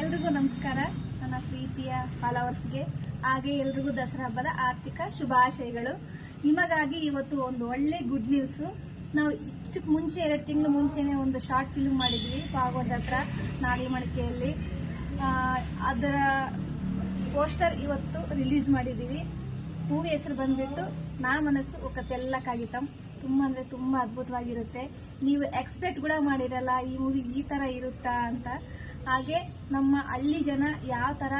ಎಲ್ರಿಗೂ ನಮಸ್ಕಾರ. ನನ್ನ ಪ್ರೀತಿಯ ಫಾಲೋವರ್ಸ್ಗೆ ಹಾಗೆ ಎಲ್ರಿಗೂ ದಸರಾ ಹಬ್ಬದ ಆರ್ಥಿಕ ಶುಭಾಶಯಗಳು. ನಿಮಗಾಗಿ ಇವತ್ತು ಒಂದು ಒಳ್ಳೆ ಗುಡ್ ನ್ಯೂಸ್. ನಾವು ಇಷ್ಟಕ್ಕೆ ಮುಂಚೆ 2 ತಿಂಗಳು ಮುಂಚೆನೇ ಒಂದು ಶಾರ್ಟ್ ಫಿಲ್ಮ್ ಮಾಡಿದ್ವಿ ಪಾಗೋದ ಹತ್ರ ನಾಗಮಡಿಕೆಯಲ್ಲಿ. ಅದರ ಪೋಸ್ಟರ್ ಇವತ್ತು ರಿಲೀಸ್ ಮಾಡಿದ್ದೀವಿ. ಮೂವಿ ಹೆಸರು ಬಂದ್ಬಿಟ್ಟು ನಾ ಮನಸ್ಸು ఒక తెల్ల ಕಾಗಿತಂ. ತುಂಬ ಅಂದರೆ ತುಂಬ ಅದ್ಭುತವಾಗಿರುತ್ತೆ. ನೀವು ಎಕ್ಸ್ಪೆಕ್ಟ್ ಕೂಡ ಮಾಡಿರಲ್ಲ ಈ ಮೂವಿ ಈ ಥರ ಇರುತ್ತಾ ಅಂತ. ಹಾಗೆ ನಮ್ಮ ಹಳ್ಳಿ ಜನ ಯಾವ ಥರ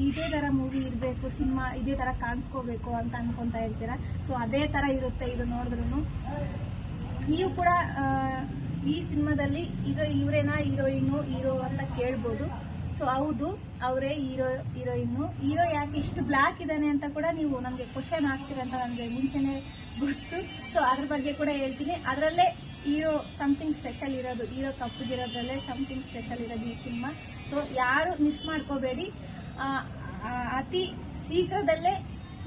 ಇದೇ ಥರ ಮೂವಿ ಇರಬೇಕು, ಸಿನಿಮಾ ಇದೇ ಥರ ಕಾಣಿಸ್ಕೋಬೇಕು ಅಂತ ಅನ್ಕೊತಾ ಇರ್ತೀರ. ಸೊ ಅದೇ ಥರ ಇರುತ್ತೆ ಇದು ನೋಡಿದ್ರೂ. ನೀವು ಕೂಡ ಈ ಸಿನಿಮಾದಲ್ಲಿ ಇವರೇನಾ ಹೀರೋ ಅಂತ ಕೇಳ್ಬೋದು. ಸೊ ಹೌದು, ಅವರೇ ಹೀರೋ ಯಾಕೆ ಇಷ್ಟು ಬ್ಲ್ಯಾಕ್ ಇದ್ದಾನೆ ಅಂತ ಕೂಡ ನೀವು ನನಗೆ ಕ್ವಶನ್ ಆಗ್ತೀರಂತ ನನಗೆ ಮುಂಚೆನೇ ಗೊತ್ತು. ಸೊ ಅದ್ರ ಬಗ್ಗೆ ಕೂಡ ಹೇಳ್ತೀನಿ. ಅದರಲ್ಲೇ ಹೀರೋ ಸಮಥಿಂಗ್ ಸ್ಪೆಷಲ್ ಇರೋದು, ಹೀರೋ ಕಪ್ಪುಗಿರೋದ್ರಲ್ಲೇ ಸಮಥಿಂಗ್ ಸ್ಪೆಷಲ್ ಇರೋದು ಈ ಸಿನಿಮಾ. ಸೊ ಯಾರು ಮಿಸ್ ಮಾಡ್ಕೋಬೇಡಿ. ಅತಿ ಶೀಘ್ರದಲ್ಲೇ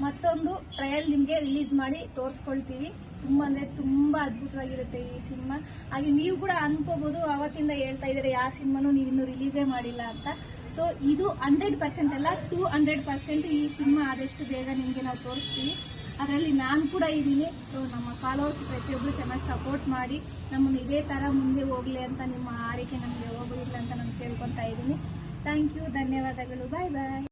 ಮತ್ತೊಂದು ಟ್ರಯಲ್ ನಿಮಗೆ ರಿಲೀಸ್ ಮಾಡಿ ತೋರಿಸ್ಕೊಳ್ತೀವಿ. ತುಂಬ ಅಂದರೆ ತುಂಬ ಅದ್ಭುತವಾಗಿರುತ್ತೆ ಈ ಸಿನಿಮಾ. ಹಾಗೆ ನೀವು ಕೂಡ ಅನ್ಕೋಬೋದು, ಅವತ್ತಿಂದ ಹೇಳ್ತಾ ಇದ್ದಾರೆ ಯಾವ ಸಿನಿಮಾನು ನೀವು ಇನ್ನೂ ರಿಲೀಸೇ ಮಾಡಿಲ್ಲ ಅಂತ. ಸೊ ಇದು 100% ಅಲ್ಲ, 200% ಈ ಸಿನಿಮಾ ಆದಷ್ಟು ಬೇಗ ನಿಮಗೆ ನಾವು ತೋರಿಸ್ತೀವಿ. ಅದರಲ್ಲಿ ನಾನು ಕೂಡ ಇದ್ದೀನಿ. ಸೊ ನಮ್ಮ ಫಾಲೋವರ್ಸ್ ಪ್ರತಿಯೊಬ್ಬರು ಚೆನ್ನಾಗಿ ಸಪೋರ್ಟ್ ಮಾಡಿ ನಮ್ಮನ್ನು ಇದೇ ಥರ ಮುಂದೆ ಹೋಗಲಿ ಅಂತ ನಿಮ್ಮ ಆರೈಕೆ ನಮಗೆ ಹೋಗಲಿಲ್ಲ ಅಂತ ನಾನು ಕೇಳ್ಕೊತಾ ಇದ್ದೀನಿ. ಥ್ಯಾಂಕ್ ಯು, ಧನ್ಯವಾದಗಳು, ಬಾಯ್ ಬಾಯ್.